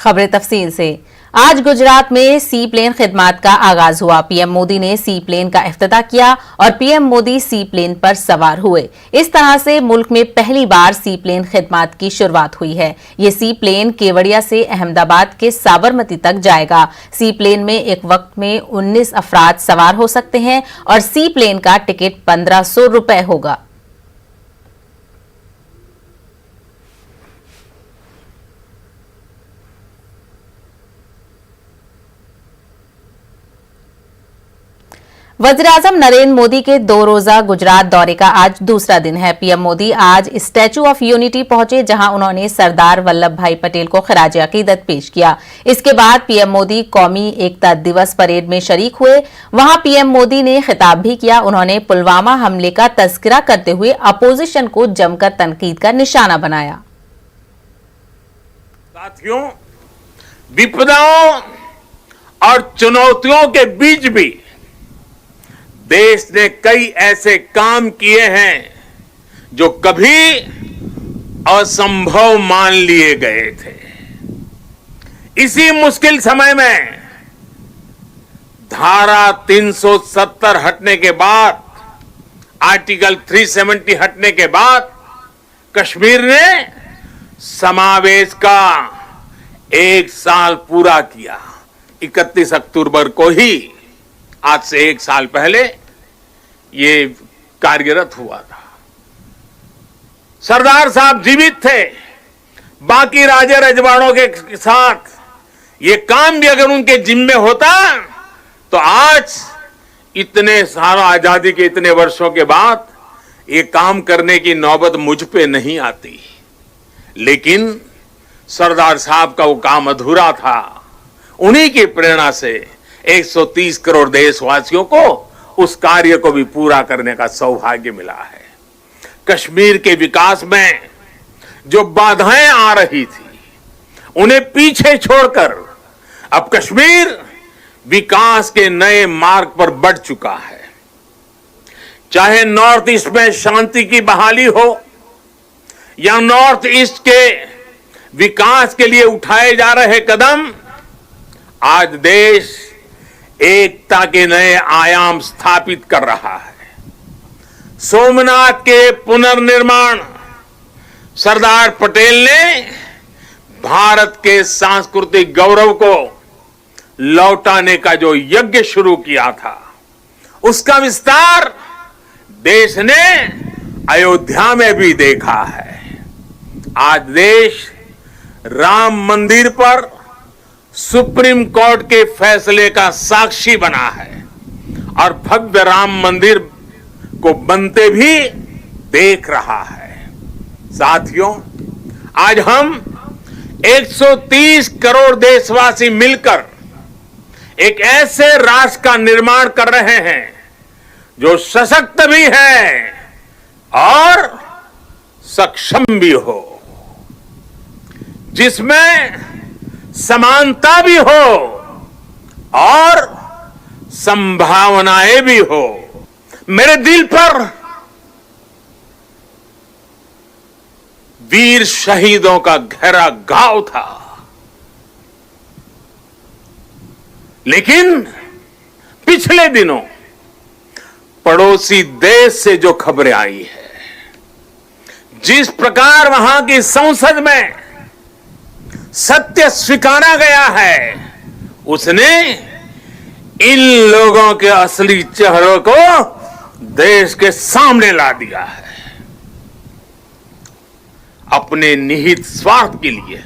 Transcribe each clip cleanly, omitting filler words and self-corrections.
खबरें तफसील से। आज गुजरात में सी प्लेन खिदमात का आगाज हुआ। पीएम मोदी ने सी प्लेन का इफ्तिताह किया और पीएम मोदी सी प्लेन पर सवार हुए। इस तरह से मुल्क में पहली बार सी प्लेन खिदमात की शुरुआत हुई है। ये सी प्लेन केवड़िया से अहमदाबाद के साबरमती तक जाएगा। सी प्लेन में एक वक्त में 19 अफराद सवार हो सकते हैं और सी प्लेन का टिकट 1500 रुपए होगा। वज़ीर-ए-आज़म नरेंद्र मोदी के 2 रोजा गुजरात दौरे का आज दूसरा दिन है। पीएम मोदी आज स्टैच्यू ऑफ यूनिटी पहुंचे, जहां उन्होंने सरदार वल्लभ भाई पटेल को खिराज अकीदत पेश किया। इसके बाद पीएम मोदी कौमी एकता दिवस परेड में शरीक हुए। वहां पीएम मोदी ने खिताब भी किया। उन्होंने पुलवामा हमले का तज़किरा करते हुए अपोजिशन को जमकर तनकीद का निशाना बनाया। साथियों, विपदाओं और चुनौतियों के बीच भी देश ने कई ऐसे काम किए हैं जो कभी असंभव मान लिए गए थे। इसी मुश्किल समय में धारा 370 हटने के बाद, आर्टिकल 370 हटने के बाद कश्मीर ने समावेश का 1 साल पूरा किया। 31 अक्टूबर को ही, आज से 1 साल पहले, ये कार्यरत हुआ था। सरदार साहब जीवित थे। बाकी राजे रजवाड़ों के साथ ये काम भी अगर उनके जिम्मे होता तो आज इतने सारा आजादी के इतने वर्षों के बाद ये काम करने की नौबत मुझ पे नहीं आती। लेकिन सरदार साहब का वो काम अधूरा था। उन्हीं की प्रेरणा से 130 करोड़ देशवासियों को उस कार्य को भी पूरा करने का सौभाग्य मिला है। कश्मीर के विकास में जो बाधाएं आ रही थी, उन्हें पीछे छोड़कर अब कश्मीर विकास के नए मार्ग पर बढ़ चुका है। चाहे नॉर्थ ईस्ट में शांति की बहाली हो या नॉर्थ ईस्ट के विकास के लिए उठाए जा रहे कदम, आज देश एकता के नए आयाम स्थापित कर रहा है। सोमनाथ के पुनर्निर्माण, सरदार पटेल ने भारत के सांस्कृतिक गौरव को लौटाने का जो यज्ञ शुरू किया था, उसका विस्तार देश ने अयोध्या में भी देखा है। आज देश राम मंदिर पर सुप्रीम कोर्ट के फैसले का साक्षी बना है और भव्य राम मंदिर को बनते भी देख रहा है। साथियों, आज हम 130 करोड़ देशवासी मिलकर एक ऐसे राष्ट्र का निर्माण कर रहे हैं जो सशक्त भी है और सक्षम भी हो, जिसमें समानता भी हो और संभावनाएं भी हो। मेरे दिल पर वीर शहीदों का गहरा घाव था, लेकिन पिछले दिनों पड़ोसी देश से जो खबरें आई है, जिस प्रकार वहां की संसद में सत्य स्वीकारा गया है, उसने इन लोगों के असली चेहरों को देश के सामने ला दिया है। अपने निहित स्वार्थ के लिए,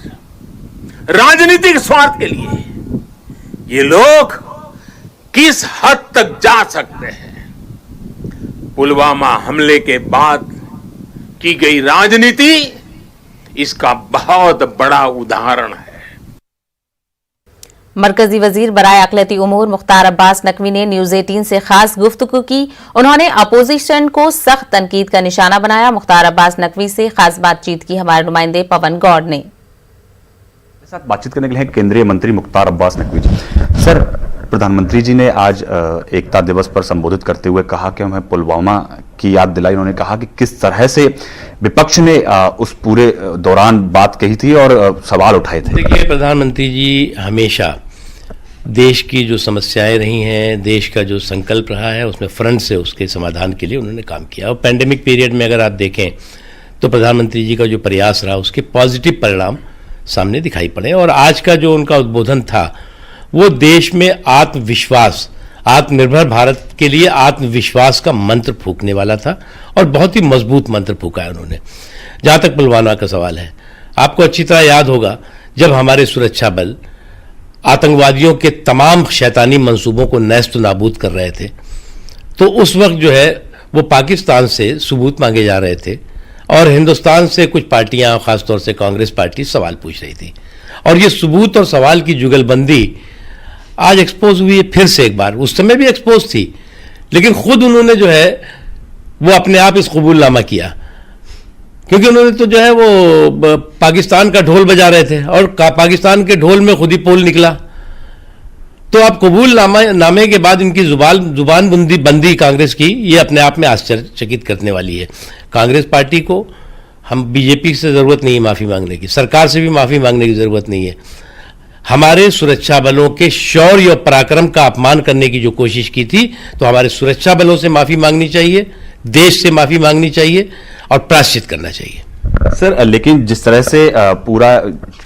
राजनीतिक स्वार्थ के लिए ये लोग किस हद तक जा सकते हैं। पुलवामा हमले के बाद की गई राजनीति इसका बहुत बड़ा उदाहरण है। मरकजी वजीर बराए अक़लियती उमूर मुख्तार अब्बास नकवी ने न्यूज़ 18 से खास गुफ्तगू की। उन्होंने अपोजिशन को सख्त तनकीद का निशाना बनाया। मुख्तार अब्बास नकवी से खास बातचीत की हमारे नुमाइंदे पवन गौड़ ने। साथ बातचीत करने के लिए केंद्रीय मंत्री मुख्तार अब्बास नकवी जी। सर, प्रधानमंत्री जी ने आज एकता दिवस पर संबोधित करते हुए कहा कि हमें पुलवामा की याद दिलाई। उन्होंने कहा कि किस तरह से विपक्ष ने उस पूरे दौरान बात कही थी और सवाल उठाए थे। देखिए, प्रधानमंत्री जी हमेशा देश की जो समस्याएं रही हैं, देश का जो संकल्प रहा है, उसमें फ्रंट से उसके समाधान के लिए उन्होंने काम किया। और पैंडेमिक पीरियड में अगर आप देखें तो प्रधानमंत्री जी का जो प्रयास रहा उसके पॉजिटिव परिणाम सामने दिखाई पड़े। और आज का जो उनका उद्बोधन था वो देश में आत्मविश्वास, आत्मनिर्भर भारत के लिए आत्मविश्वास का मंत्र फूंकने वाला था और बहुत ही मजबूत मंत्र फूंका है उन्होंने। जहाँ तक पुलवामा का सवाल है, आपको अच्छी तरह याद होगा जब हमारे सुरक्षा बल आतंकवादियों के तमाम शैतानी मंसूबों को नेस्त नाबूद कर रहे थे, तो उस वक्त जो है वो पाकिस्तान से सबूत मांगे जा रहे थे और हिंदुस्तान से कुछ पार्टियां, खासतौर से कांग्रेस पार्टी, सवाल पूछ रही थी। और ये सबूत और सवाल की जुगलबंदी आज एक्सपोज हुई है फिर से एक बार। उस समय भी एक्सपोज थी, लेकिन खुद उन्होंने जो है वो अपने आप इस कबूलनामा किया, क्योंकि उन्होंने तो जो है वो पाकिस्तान का ढोल बजा रहे थे और पाकिस्तान के ढोल में खुद ही पोल निकला। तो अब कबूलनामे के बाद इनकी जुबान बंदी कांग्रेस की, ये अपने आप में आश्चर्यचकित करने वाली है। कांग्रेस पार्टी को, हम बीजेपी से जरूरत नहीं है माफी मांगने की, सरकार से भी माफी मांगने की जरूरत नहीं है। हमारे सुरक्षा बलों के शौर्य और पराक्रम का अपमान करने की जो कोशिश की थी, तो हमारे सुरक्षा बलों से माफी मांगनी चाहिए, देश से माफी मांगनी चाहिए और प्रायश्चित करना चाहिए। सर, लेकिन जिस तरह से पूरा,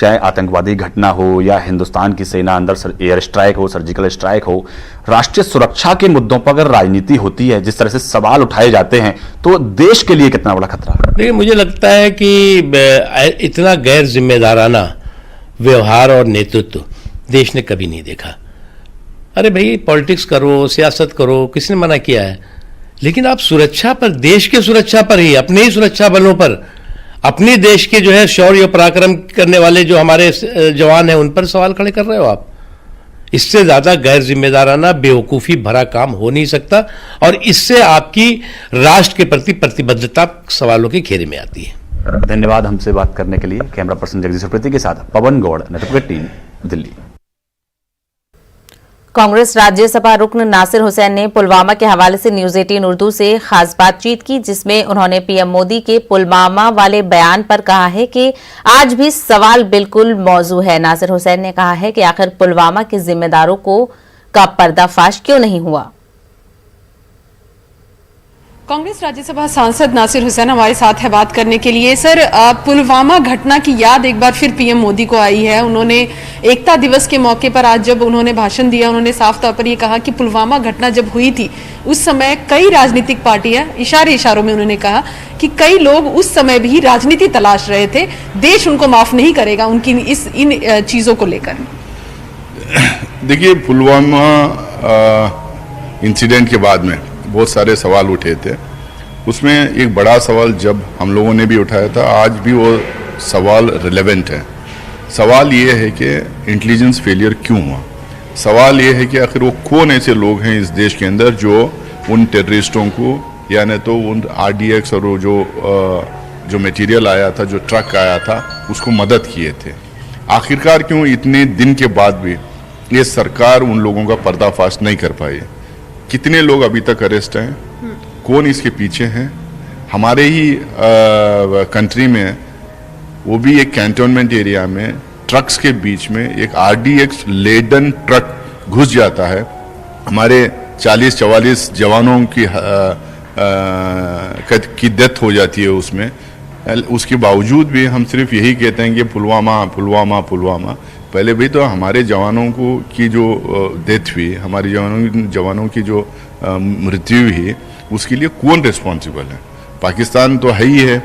चाहे आतंकवादी घटना हो या हिंदुस्तान की सेना अंदर एयर स्ट्राइक हो, सर्जिकल स्ट्राइक हो, राष्ट्रीय सुरक्षा के मुद्दों पर अगर राजनीति होती है, जिस तरह से सवाल उठाए जाते हैं, तो देश के लिए कितना बड़ा खतरा है? देखिए, मुझे लगता है कि इतना गैर जिम्मेदाराना व्यवहार और नेतृत्व देश ने कभी नहीं देखा। अरे भाई, पॉलिटिक्स करो, सियासत करो, किसने मना किया है, लेकिन आप सुरक्षा पर, देश के सुरक्षा पर ही, अपने ही सुरक्षा बलों पर, अपने देश के जो है शौर्य पराक्रम करने वाले जो हमारे जवान हैं, उन पर सवाल खड़े कर रहे हो आप। इससे ज्यादा गैर जिम्मेदाराना, बेवकूफी भरा काम हो नहीं सकता और इससे आपकी राष्ट्र के प्रति प्रतिबद्धता सवालों के घेरे में आती है। धन्यवाद हमसे बात करने के लिए। कैमरा पर्सन जगदीश प्रति के साथ पवन गौड़, नेटवर्क टीम, दिल्ली। कांग्रेस राज्यसभा रुकन नासिर हुसैन ने पुलवामा के हवाले से न्यूज 18 उर्दू से खास बातचीत की, जिसमें उन्होंने पीएम मोदी के पुलवामा वाले बयान पर कहा है कि आज भी सवाल बिल्कुल मौजू है। नासिर हुसैन ने कहा है कि आखिर पुलवामा के जिम्मेदारों का पर्दाफाश क्यों नहीं हुआ। कांग्रेस राज्यसभा सांसद नासिर हुसैन हमारे साथ है बात करने के लिए। सर, पुलवामा घटना की याद एक बार फिर पीएम मोदी को आई है। उन्होंने एकता दिवस के मौके पर आज जब उन्होंने भाषण दिया, उन्होंने साफ तौर पर ये कहा कि पुलवामा घटना जब हुई थी उस समय कई राजनीतिक पार्टियां, इशारों में उन्होंने कहा कि कई लोग उस समय भी राजनीति तलाश रहे थे, देश उनको माफ नहीं करेगा उनकी इन चीजों को लेकर। देखिए, पुलवामा इंसिडेंट के बाद में बहुत सारे सवाल उठे थे। उसमें एक बड़ा सवाल जब हम लोगों ने भी उठाया था, आज भी वो सवाल रिलेवेंट है। सवाल ये है कि इंटेलिजेंस फेलियर क्यों हुआ। सवाल ये है कि आखिर वो कौन ऐसे लोग हैं इस देश के अंदर जो उन टेररिस्टों को, यानी तो उन RDX और वो जो मटेरियल आया था, जो ट्रक आया था, उसको मदद किए थे। आखिरकार क्यों इतने दिन के बाद भी ये सरकार उन लोगों का पर्दाफाश नहीं कर पाई। कितने लोग अभी तक अरेस्ट हैं, कौन इसके पीछे हैं। हमारे ही कंट्री में, वो भी एक कैंटोनमेंट एरिया में, ट्रक्स के बीच में एक RDX लेडन ट्रक घुस जाता है, हमारे 40-44 जवानों की डेथ हो जाती है उसमें। उसके बावजूद भी हम सिर्फ यही कहते हैं कि पुलवामा पुलवामा पुलवामा। पहले भी तो हमारे जवानों की जो डेथ हुई, हमारे जवानों की जो मृत्यु हुई, उसके लिए कौन रिस्पॉन्सिबल है। पाकिस्तान तो है ही है,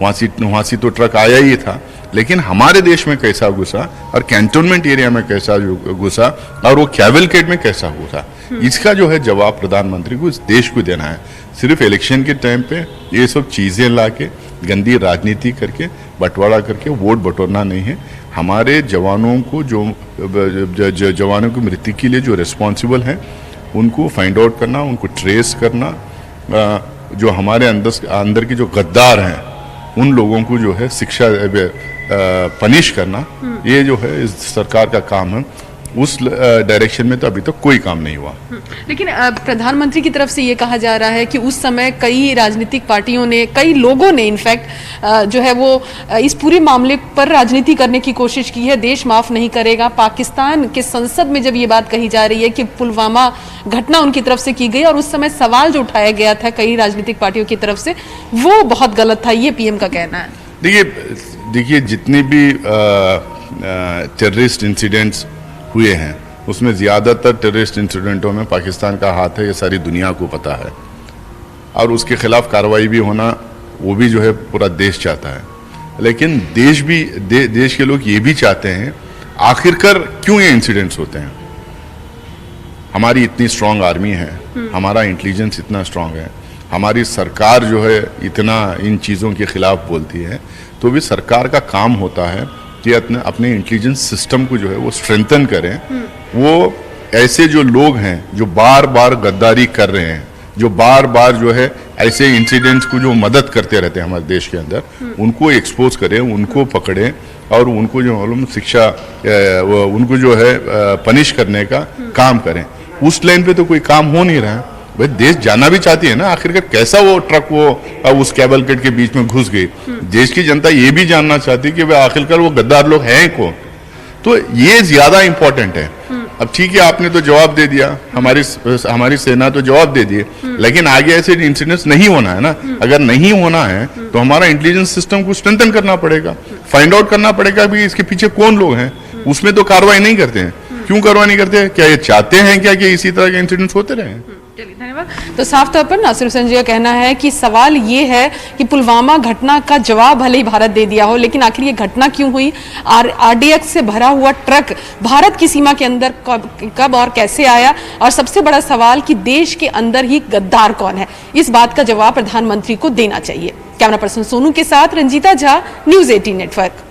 वहाँ से तो ट्रक आया ही था, लेकिन हमारे देश में कैसा घुसा और कैंटोनमेंट एरिया में कैसा घुसा और वो कैवलकेड में कैसा घुसा, इसका जो है जवाब प्रधानमंत्री को इस देश को देना है। सिर्फ इलेक्शन के टाइम पे ये सब चीज़ें ला के गंदी राजनीति करके बंटवारा करके वोट बटोरना नहीं है। हमारे जवानों को जो जवानों की मृत्यु के लिए जो रिस्पॉन्सिबल हैं उनको फाइंड आउट करना, उनको ट्रेस करना, जो हमारे अंदर के जो गद्दार हैं उन लोगों को जो है शिक्षा पनिश करना, ये जो है इस सरकार का काम है। उस डायरेक्शन में तो अभी तक कोई काम नहीं हुआ। लेकिन प्रधानमंत्री की तरफ से ये कहा जा रहा है कि उस समय कई राजनीतिक पार्टियों ने, कई लोगों ने इनफैक्ट जो है वो इस पूरे मामले पर राजनीति करने की कोशिश की है, देश माफ नहीं करेगा। पाकिस्तान के संसद में जब ये बात कही जा रही है कि पुलवामा घटना उनकी तरफ से की गई और उस समय सवाल जो उठाया गया था कई राजनीतिक पार्टियों की तरफ से वो बहुत गलत था, ये पीएम का कहना है। देखिए जितने भी टेररिस्ट इंसिडेंट्स हुए हैं उसमें ज़्यादातर टेररिस्ट इंसिडेंटों में पाकिस्तान का हाथ है, ये सारी दुनिया को पता है, और उसके खिलाफ कार्रवाई भी होना वो भी जो है पूरा देश चाहता है। लेकिन देश के लोग ये भी चाहते हैं आखिरकार क्यों ये इंसिडेंट्स होते हैं। हमारी इतनी स्ट्रांग आर्मी है, हमारा इंटेलिजेंस इतना स्ट्रांग है, हमारी सरकार जो है इतना इन चीज़ों के खिलाफ बोलती है, तो भी सरकार का काम होता है कि अपने इंटेलिजेंस सिस्टम को जो है वो स्ट्रेंथन करें। वो ऐसे जो लोग हैं जो बार बार गद्दारी कर रहे हैं, जो बार बार जो है ऐसे इंसिडेंट्स को जो मदद करते रहते हैं हमारे देश के अंदर, उनको एक्सपोज करें, उनको पकड़ें और उनको जो मालूम शिक्षा उनको जो है पनिश करने का काम करें। उस लाइन पे तो कोई काम हो नहीं रहा है। भाई देश जाना भी चाहती है ना, आखिरकार कैसा वो ट्रक वो उस कैबलकेट के बीच में घुस गई। देश की जनता ये भी जानना चाहती है कि भाई आखिरकार वो गद्दार लोग हैं कौन। तो ये ज्यादा इंपॉर्टेंट है। अब ठीक है, आपने तो जवाब दे दिया, हमारी सेना तो जवाब दे दी, लेकिन आगे ऐसे इंसिडेंट्स नहीं होना है ना। अगर नहीं होना है तो हमारा इंटेलिजेंस सिस्टम को स्ट्रेंथन करना पड़ेगा, फाइंड आउट करना पड़ेगा भी इसके पीछे कौन लोग हैं। उसमें तो कार्रवाई नहीं करते हैं। क्यों कार्रवाई नहीं करते? क्या ये चाहते हैं क्या कि इसी तरह के इंसिडेंट्स होते रहे? चलिए, धन्यवाद। तो साफ तौर पर नासिर हुसैन जी का कहना है कि सवाल ये है कि पुलवामा घटना का जवाब भले ही भारत दे दिया हो, लेकिन आखिर ये घटना क्यों हुई? आरडीएक्स से भरा हुआ ट्रक भारत की सीमा के अंदर कब और कैसे आया? और सबसे बड़ा सवाल कि देश के अंदर ही गद्दार कौन है, इस बात का जवाब प्रधानमंत्री को देना चाहिए। कैमरा पर्सन सोनू के साथ Ranjita Jha, news 18 network.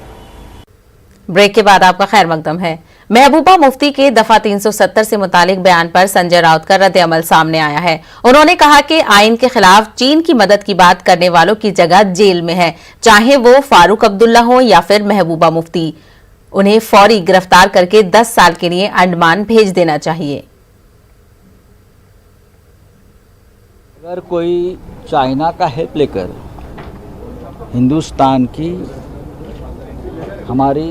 Break के बाद आपका खैर मकदम है। महबूबा मुफ्ती के दफा 370 से मुतालिक बयान पर संजय राउत का रद्द अमल सामने आया है। उन्होंने कहा कि आइन के खिलाफ चीन की मदद की बात करने वालों की जगह जेल में है, चाहे वो फारूक अब्दुल्ला हो या फिर महबूबा मुफ्ती। उन्हें फौरी गिरफ्तार करके 10 साल के लिए अंडमान भेज देना चाहिए। अगर कोई चाइना का हेल्प लेकर हिंदुस्तान की हमारी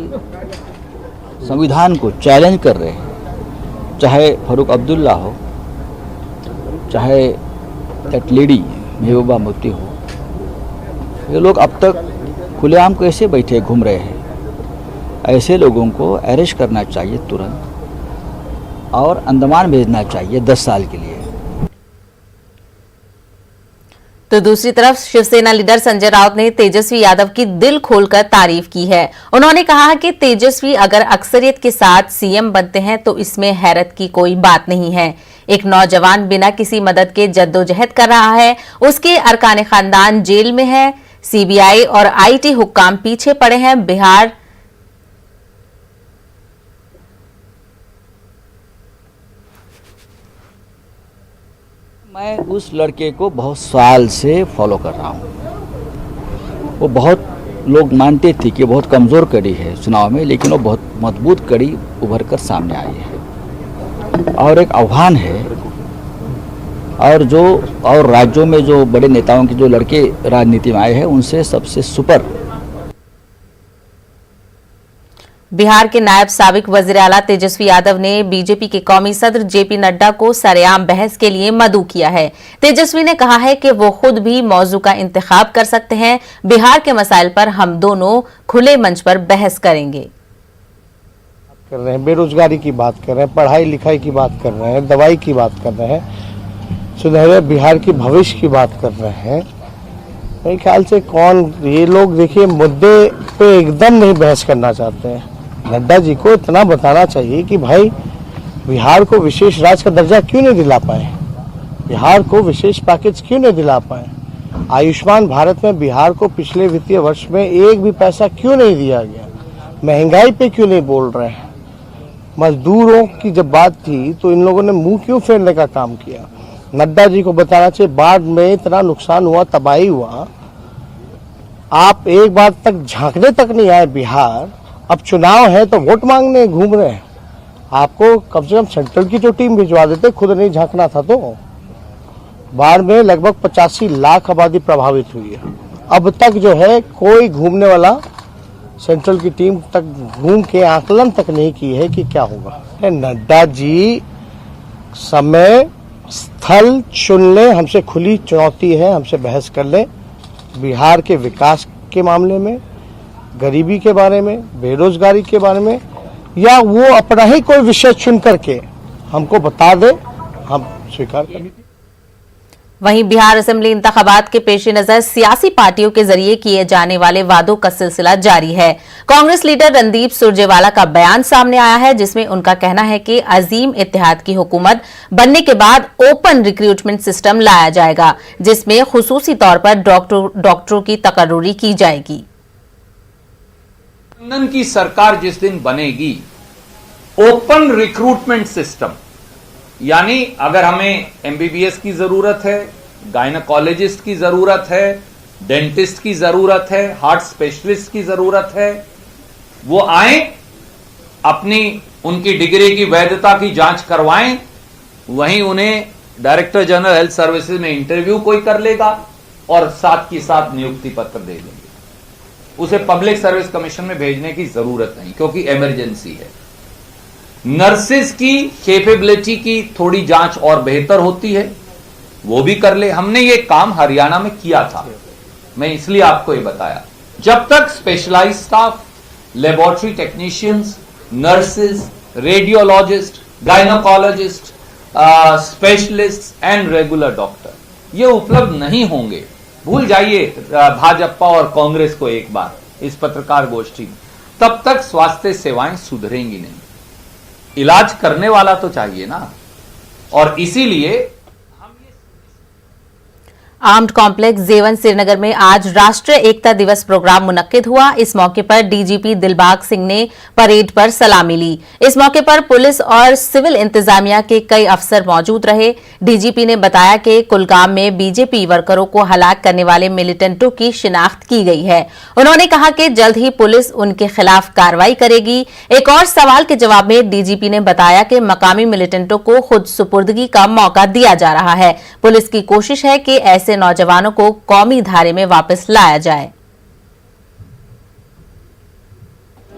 संविधान को चैलेंज कर रहे हैं, चाहे फारूक अब्दुल्ला हो, चाहे दैट लेडी महबूबा मुफ्ती हो, ये लोग अब तक खुलेआम कैसे बैठे घूम रहे हैं? ऐसे लोगों को अरेस्ट करना चाहिए तुरंत और अंडमान भेजना चाहिए 10 साल के लिए। तो दूसरी तरफ शिवसेना लीडर संजय राउत ने तेजस्वी यादव की दिल खोलकर तारीफ की है। उन्होंने कहा कि तेजस्वी अगर अक्सरियत के साथ सीएम बनते हैं तो इसमें हैरत की कोई बात नहीं है। एक नौजवान बिना किसी मदद के जद्दोजहद कर रहा है, उसके अरकान खानदान जेल में है, सीबीआई और आईटी हुक्काम पीछे पड़े हैं। बिहार मैं उस लड़के को बहुत साल से फॉलो कर रहा हूँ। वो बहुत लोग मानते थे कि बहुत कमज़ोर कड़ी है चुनाव में, लेकिन वो बहुत मजबूत कड़ी उभर कर सामने आई है और एक आह्वान है। और राज्यों में जो बड़े नेताओं के जो लड़के राजनीति में आए हैं उनसे सबसे सुपर। बिहार के नायब साबिक वजीर आला तेजस्वी यादव ने बीजेपी के कौमी सदर जेपी नड्डा को सरेआम बहस के लिए मदऊ किया है। तेजस्वी ने कहा है कि वो खुद भी मौजू का इंतखाब कर सकते हैं। बिहार के मसाइल पर हम दोनों खुले मंच पर बहस करेंगे। कर रहे हैं, बेरोजगारी की बात कर रहे हैं, पढ़ाई लिखाई की बात कर रहे हैं, दवाई की बात कर रहे हैं, सुनहरे बिहार की भविष्य की बात कर रहे हैं। मेरे ख्याल से कौन ये लोग देखिए मुद्दे पे एकदम नहीं बहस करना चाहते हैं। नड्डा जी को इतना बताना चाहिए कि भाई बिहार को विशेष राज्य का दर्जा क्यों नहीं दिला पाए, बिहार को विशेष पैकेज क्यों नहीं दिला पाए, आयुष्मान भारत में बिहार को पिछले वित्तीय वर्ष में एक भी पैसा क्यों नहीं दिया गया, महंगाई पे क्यों नहीं बोल रहे हैं, मजदूरों की जब बात थी तो इन लोगों ने मुंह क्यों फेरने का काम किया। नड्डा जी को बताना चाहिए बाढ़ में इतना नुकसान हुआ, तबाही हुआ, आप एक बार तक झांकने तक नहीं आए बिहार। अब चुनाव है तो वोट मांगने घूम रहे हैं। आपको कम से कम सेंट्रल की तो टीम भिजवा देते, खुद नहीं झांकना था। तो बाढ़ में लगभग 85 लाख आबादी प्रभावित हुई है। अब तक जो है कोई घूमने वाला सेंट्रल की टीम तक घूम के आकलन तक नहीं की है कि क्या होगा। नड्डा जी समय स्थल चुन ले, हमसे खुली चुनौती है, हमसे बहस कर ले। बिहार के विकास के मामले में, गरीबी के बारे में, बेरोजगारी के बारे में, या वो अपना ही कोई विषय चुन करके हमको बता दे, हम स्वीकार करें। वहीं बिहार असेंबली इंतखाबात के पेश नजर सियासी पार्टियों के जरिए किए जाने वाले वादों का सिलसिला जारी है। कांग्रेस लीडर रणदीप सुरजेवाला का बयान सामने आया है, जिसमें उनका कहना है कि अजीम इत्तेहाद की हुकूमत बनने के बाद ओपन रिक्रूटमेंट सिस्टम लाया जाएगा, जिसमें खुसूसी तौर पर डॉक्टरों की तकर्रुरी की जाएगी। गठबंधन की सरकार जिस दिन बनेगी, ओपन रिक्रूटमेंट सिस्टम, यानी अगर हमें एमबीबीएस की जरूरत है, गायनोकोलॉजिस्ट की जरूरत है, डेंटिस्ट की जरूरत है, हार्ट स्पेशलिस्ट की जरूरत है, वो आए, अपनी उनकी डिग्री की वैधता की जांच करवाएं, वहीं उन्हें डायरेक्टर जनरल हेल्थ सर्विसेज में इंटरव्यू कोई कर लेगा और साथ की साथ नियुक्ति पत्र दे देंगे। उसे पब्लिक सर्विस कमीशन में भेजने की जरूरत नहीं, क्योंकि इमरजेंसी है। नर्सेज की कैपेबिलिटी की थोड़ी जांच और बेहतर होती है, वो भी कर ले। हमने ये काम हरियाणा में किया था, मैं इसलिए आपको ये बताया। जब तक specialised staff, laboratory technicians, nurses, radiologist, gynaecologist, specialist and regular doctor ये उपलब्ध नहीं होंगे, भूल जाइए भाजपा और कांग्रेस को एक बार इस पत्रकार गोष्ठी में, तब तक स्वास्थ्य सेवाएं सुधरेंगी नहीं। इलाज करने वाला तो चाहिए ना, और इसीलिए आर्म्ड कॉम्प्लेक्स जेवन श्रीनगर में आज राष्ट्रीय एकता दिवस प्रोग्राम मुनक्किद हुआ। इस मौके पर डीजीपी दिलबाग सिंह ने परेड पर सलामी ली। इस मौके पर पुलिस और सिविल इंतजामिया के कई अफसर मौजूद रहे। डीजीपी ने बताया कि कुलगाम में बीजेपी वर्करों को हलाक करने वाले मिलिटेंटों की शिनाख्त की गई है। उन्होंने कहा कि जल्द ही पुलिस उनके खिलाफ कार्रवाई करेगी। एक और सवाल के जवाब में डीजीपी ने बताया कि मकामी मिलिटेंटों को खुद सुपुर्दगी का मौका दिया जा रहा है। पुलिस की कोशिश है कि ऐसे नौजवानों को कौमी धारे में वापस लाया जाए।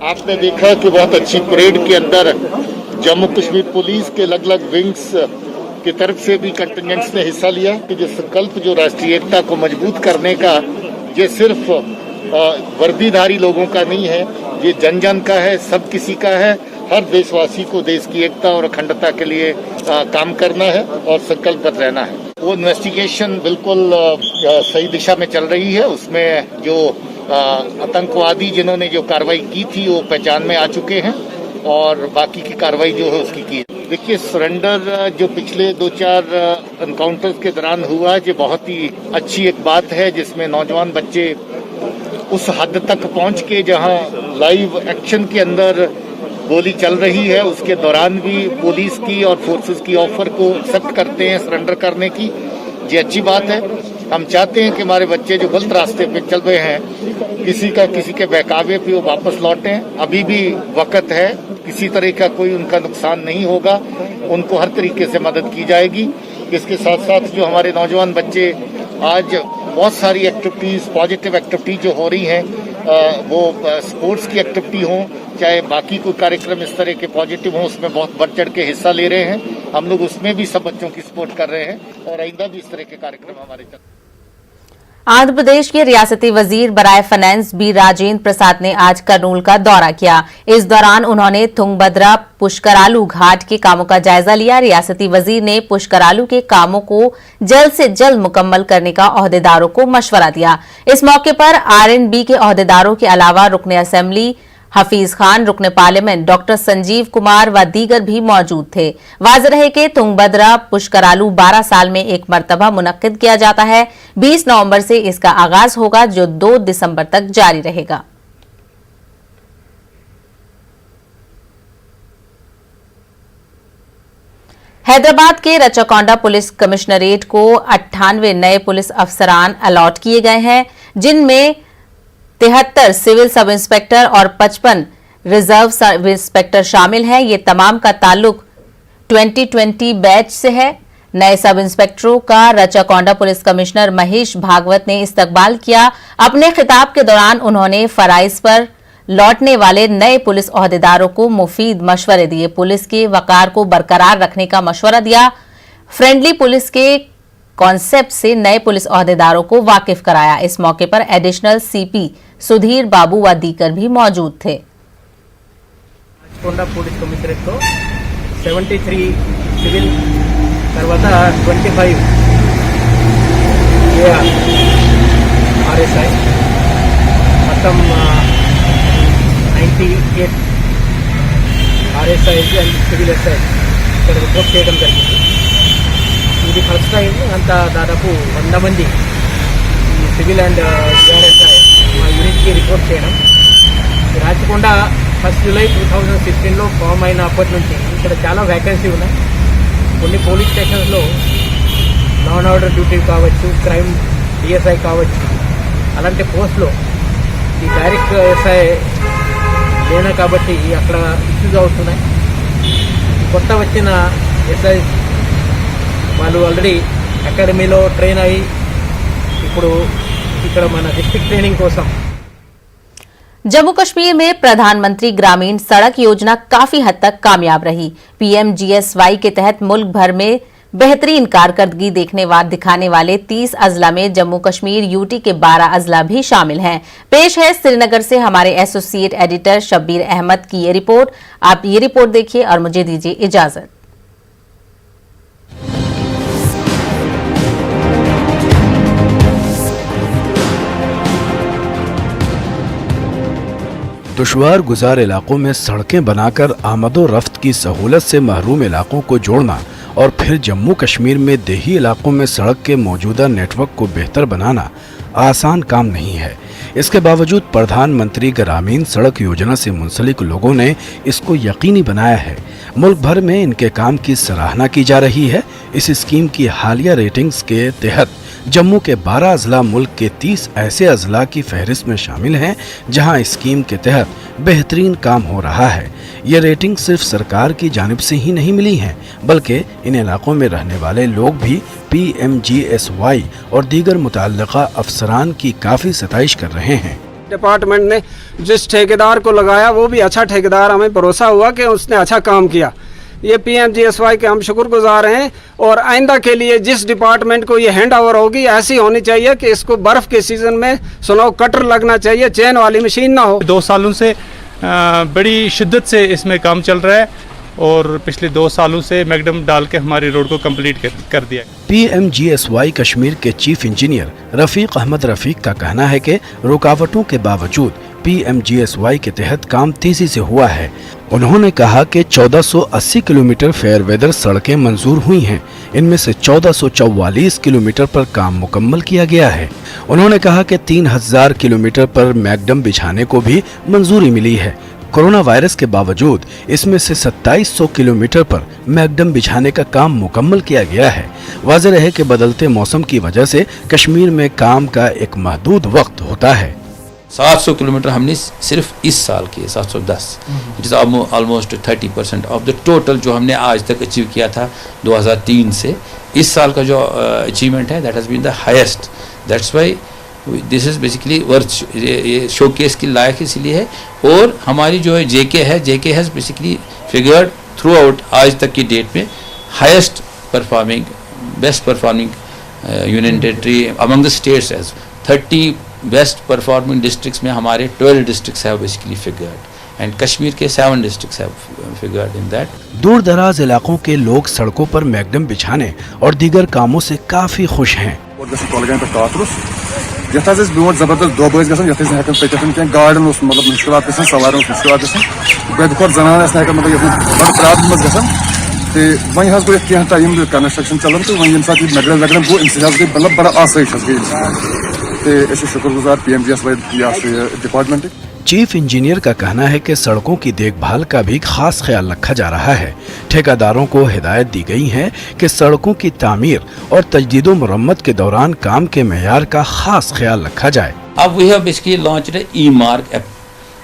आपने देखा कि बहुत अच्छी परेड के अंदर जम्मू कश्मीर पुलिस के अलग-अलग विंग्स की तरफ से भी कंटिजेंट्स ने हिस्सा लिया कि जो संकल्प जो राष्ट्रीय एकता को मजबूत करने का, ये सिर्फ वर्दीधारी लोगों का नहीं है, ये जन जन का है, सब किसी का है। हर देशवासी को देश की एकता और अखंडता के लिए काम करना है और संकल्पबद्ध रहना है। वो इन्वेस्टिगेशन बिल्कुल सही दिशा में चल रही है। उसमें जो आतंकवादी जिन्होंने जो कार्रवाई की थी वो पहचान में आ चुके हैं और बाकी की कार्रवाई जो है उसकी की। देखिए, सरेंडर जो पिछले 2-4 एनकाउंटर्स के दौरान हुआ, ये बहुत ही अच्छी एक बात है, जिसमें नौजवान बच्चे उस हद तक पहुंच के जहां लाइव एक्शन के अंदर गोली चल रही है, उसके दौरान भी पुलिस की और फोर्सेस की ऑफर को एक्सेप्ट करते हैं सरेंडर करने की। ये अच्छी बात है। हम चाहते हैं कि हमारे बच्चे जो गलत रास्ते पे चल रहे हैं, किसी के बहकावे पे वो वापस लौटें। अभी भी वक्त है, किसी तरह का कोई उनका नुकसान नहीं होगा, उनको हर तरीके से मदद की जाएगी। इसके साथ साथ जो हमारे नौजवान बच्चे आज बहुत सारी एक्टिविटीज, पॉजिटिव एक्टिविटी जो हो रही हैं, वो स्पोर्ट्स की एक्टिविटी हो, चाहे बाकी कोई कार्यक्रम इस तरह के पॉजिटिव हो, उसमें बहुत बढ़ चढ़ के हिस्सा ले रहे हैं। हम लोग उसमें भी सब बच्चों की सपोर्ट कर रहे हैं और आइंदा भी इस तरह के कार्यक्रम हमारे आंध्र प्रदेश के रियासती वजीर बराए फाइनेंस बी राजेंद्र प्रसाद ने आज कर्नूल का दौरा किया। इस दौरान उन्होंने तुंगभद्रा पुष्करालू घाट के कामों का जायजा लिया। रियासती वजीर ने पुष्करालू के कामों को जल्द से जल्द मुकम्मल करने का ओहदेदारों को मशवरा दिया। इस मौके पर आरएनबी के ओहदेदारों के अलावा रुकने असेंबली हफीज खान, रुकने पार्लियामेंट डॉक्टर संजीव कुमार व दीगर भी मौजूद थे। वाज़ेह रहे कि तुंगभद्रा पुष्करालू 12 साल में एक मरतबा मुनक्किद किया जाता है। 20 नवंबर से इसका आगाज होगा, जो 2 दिसंबर तक जारी रहेगा। हैदराबाद के रचाकोंडा पुलिस कमिश्नरेट को 98 नए पुलिस अफसरान अलॉट किए गए हैं, जिनमें 73 सिविल सब इंस्पेक्टर और 55 रिजर्व सब इंस्पेक्टर शामिल हैं। ये तमाम का ताल्लुक 2020 बैच से है। नए सब इंस्पेक्टरों का रचाकोंडा पुलिस कमिश्नर महेश भागवत ने इस्तकबाल किया। अपने खिताब के दौरान उन्होंने फराइज पर लौटने वाले नए पुलिस ओहदेदारों को मुफीद मशवरे दिए। पुलिस के वकार को बरकरार रखने का मशवरा दिया। फ्रेंडली पुलिस के कॉन्सेप्ट से नए पुलिस ओहदेदारों को वाकिफ कराया। इस मौके पर एडिशनल सीपी सुधीर बाबू व दीकर भी मौजूद थे। కొండ పోలీస్ కమిషనరేట్ తో 73 సివిల్ తర్వాత 25 ఏఆర్ ఆర్ఎస్ఐ మొత్తం 98 ఆర్ఎస్ఐ అండ్ సివిల్ ఎస్ఐ ఇక్కడ రిపోర్ట్ చేయడం జరిగింది. ఇది ఫస్ట్ టైం అంత దాదాపు 100 మంది ఈ సివిల్ అండ్ ఆర్ఎస్ఐ మా యూనిట్కి రిపోర్ట్ చేయడం. రాచకొండ 1 జూలై 2016లో ఫామ్ అయిన అప్పటి నుంచి ఇక్కడ చాలా వ్యాకెన్సీ ఉన్నాయి. కొన్ని పోలీస్ స్టేషన్స్లో లా అండ్ ఆర్డర్ డ్యూటీ కావచ్చు, క్రైమ్ డిఎస్ఐ కావచ్చు, అలాంటి పోస్ట్లో ఈ డైరెక్ట్ ఎస్ఐ లేనా కాబట్టి అక్కడ ఇష్యూస్ అవుతున్నాయి. కొత్త వచ్చిన ఎస్ఐ వాళ్ళు ఆల్రెడీ అకాడమీలో ట్రైన్ అయ్యి ఇప్పుడు ఇక్కడ మన డిస్ట్రిక్ట్ ట్రైనింగ్ కోసం जम्मू कश्मीर में प्रधानमंत्री ग्रामीण सड़क योजना काफी हद तक कामयाब रही। पीएमजीएसवाई के तहत मुल्क भर में बेहतरीन कारकर्दगी दिखाने वाले 30 अजला में जम्मू कश्मीर यूटी के 12 अजला भी शामिल हैं। पेश है श्रीनगर से हमारे एसोसिएट एडिटर शब्बीर अहमद की ये रिपोर्ट। आप ये रिपोर्ट देखिए और मुझे दीजिए इजाजत। दुश्वार गुजार इलाकों में सड़कें बनाकर आमदो रफ्त की सहूलत से महरूम इलाकों को जोड़ना और फिर जम्मू कश्मीर में देही इलाकों में सड़क के मौजूदा नेटवर्क को बेहतर बनाना आसान काम नहीं है। इसके बावजूद प्रधानमंत्री ग्रामीण सड़क योजना से मुंसलिक लोगों ने इसको यकीनी बनाया है। मुल्क भर में इनके काम की सराहना की जा रही है। इस स्कीम की हालिया रेटिंग्स के तहत जम्मू के 12 अजला मुल्क के 30 ऐसे अजला की फहरिस्त में शामिल हैं जहां स्कीम के तहत बेहतरीन काम हो रहा है। ये रेटिंग सिर्फ सरकार की जानिब से ही नहीं मिली है, बल्कि इन इलाकों में रहने वाले लोग भी पीएमजीएसवाई और दीगर मुतल्लिका अफसरान की काफ़ी सताइश कर रहे हैं। डिपार्टमेंट ने जिस ठेकेदार को लगाया वो भी अच्छा ठेकेदार, हमें भरोसा हुआ कि उसने अच्छा काम किया। ये पीएमजीएसवाई के हम शुक्रगुजार हैं और आइंदा के लिए जिस डिपार्टमेंट को ये हैंड ओवर होगी ऐसी होनी चाहिए कि इसको बर्फ़ के सीज़न में स्नो कटर लगना चाहिए, चैन वाली मशीन ना हो। 2 सालों से बड़ी शिद्दत से इसमें काम चल रहा है और पिछले 2 सालों से मैकडम डाल के हमारी रोड को कंप्लीट कर दिया। पीएमजीएसवाई कश्मीर के चीफ इंजीनियर रफीक अहमद रफीक का कहना है कि रुकावटों के बावजूद पीएमजीएसवाई के तहत काम तेजी से हुआ है। उन्होंने कहा कि 1480 किलोमीटर फेयरवेदर सड़कें मंजूर हुई हैं। इनमें से 1444 किलोमीटर पर काम मुकम्मल किया गया है। उन्होंने कहा कि 3000 किलोमीटर पर मैकडम बिछाने को भी मंजूरी मिली है। कोरोना वायरस के बावजूद इसमें से 2700 किलोमीटर पर मैकडम बिछाने का काम मुकम्मल किया गया है। वाज़ेह है कि बदलते मौसम की वजह से कश्मीर में काम का एक महदूद वक्त होता है। 700 किलोमीटर हमने सिर्फ इस साल किए, 710। It is almost 30% of the total जो हमने आज तक अचीव किया था 2003 से। इस साल का जो अचीवमेंट है that has been the highest. That's why this is basically worth ये शोकेस की लायक इसलिए है। और हमारी जो है JK has basically figured throughout आज तक की डेट में highest performing, best performing union territory among the states as 30 best performing districts में हमारे 12 districts have basically figured and Kashmir के 7 districts have figured in that. दूर दराज इलाकों के लोग सड़कों पर मैकडम बिछाने और दीगर कामों से काफी खुश हैं। जबरदस्त दोब हेकान गाड़न मतलब मुश्किल सवार मुश्किल बेद जनान मतलब प्रॉब्लम गो वह टाइम कंस्ट्रक्शन चलान तो वह मैकडम वैकडम गो अमे मतलब बड़ा आसाइश गई। शुक्रगुजार पीएमजीएसवाई डिपार्टमेंट। चीफ इंजीनियर का कहना है कि सड़कों की देखभाल का भी खास ख्याल रखा जा रहा है। ठेकेदारों को हिदायत दी गई है कि सड़कों की तामीर और तजदीद मुरम्मत के दौरान काम के मेयार का खास ख्याल रखा जाए। अब we have basically launched e mark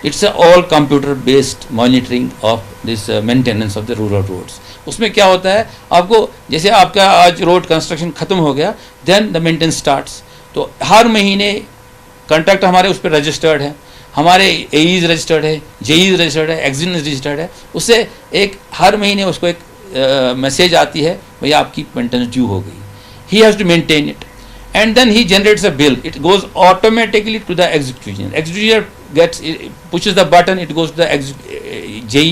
it's all computer based monitoring of this maintenance of the rural roads. उसमें क्या होता है, आपको जैसे आपका आज रोड कंस्ट्रक्शन खत्म हो गया, देन द मेंटेनेंस स्टार्ट्स। तो हर महीने कॉन्ट्रैक्ट हमारे उस पर रजिस्टर्ड है, हमारे एईज रजिस्टर्ड है, जेईज रजिस्टर्ड है, एक्जिन रजिस्टर्ड है। उससे एक हर महीने उसको एक मैसेज आती है, भैया आपकी मेंटेनेंस ड्यू हो गई। He has to maintain it and then he generates a bill. It goes automatically to the executioner. Executioner pushes the button, it goes to the JE,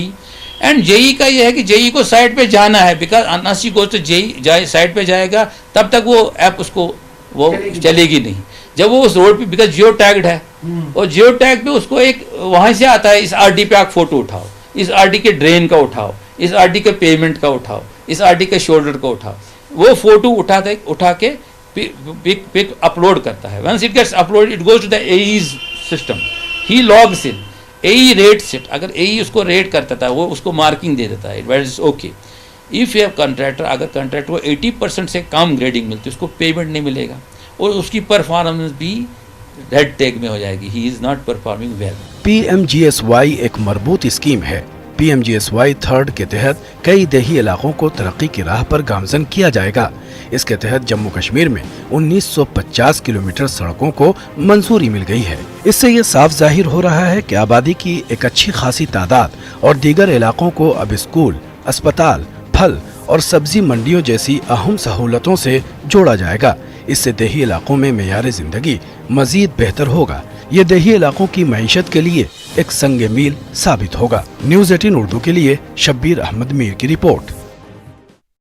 and JE का ये है कि JE को site पे जाना है, because unless he goes to JE site पे जाएगा तब तक वो ऐप उसको वो चलेगी नहीं। जब वो उस रोड पे, बिकॉज जियो टैग्ड है, और जियो टैग पे उसको एक वहाँ से आता है, इस आरडी पे आप फोटो उठाओ, इस आरडी के ड्रेन का उठाओ, इस आरडी के पेमेंट का उठाओ, इस आरडी के शोल्डर का उठाओ। वो फोटो उठा के पिक अपलोड करता है। Once it gets upload, it goes to the AEs system, he logs in, AE rates it. अगर एई उसको रेट करता था, वो उसको मार्किंग दे देता है, it is okay. If you have contractor, अगर कॉन्ट्रैक्टर को 80% से कम ग्रेडिंग मिलती है, उसको पेमेंट नहीं मिलेगा और उसकी परफॉर्मेंस भी रेड टैग में हो जाएगी, he is not performing well. PMGSY एक मजबूत स्कीम है। PMGSY 3 के तहत कई देही इलाकों को तरक्की की राह पर गामजन किया जाएगा। इसके तहत जम्मू कश्मीर में 1950 किलोमीटर सड़कों को मंजूरी मिल गई है। इससे ये साफ जाहिर हो रहा है कि आबादी की एक अच्छी खासी तादाद और दीगर इलाकों को अब स्कूल, अस्पताल, फल और सब्जी मंडियों जैसी अहम सहूलतों से जोड़ा जाएगा। इससे देही इलाकों में मेयार जिंदगी मजीद बेहतर होगा। ये देही इलाकों की मईशत के लिए एक संग मील साबित होगा। न्यूज़ 18 उर्दू के लिए शब्बीर अहमद मीर की रिपोर्ट।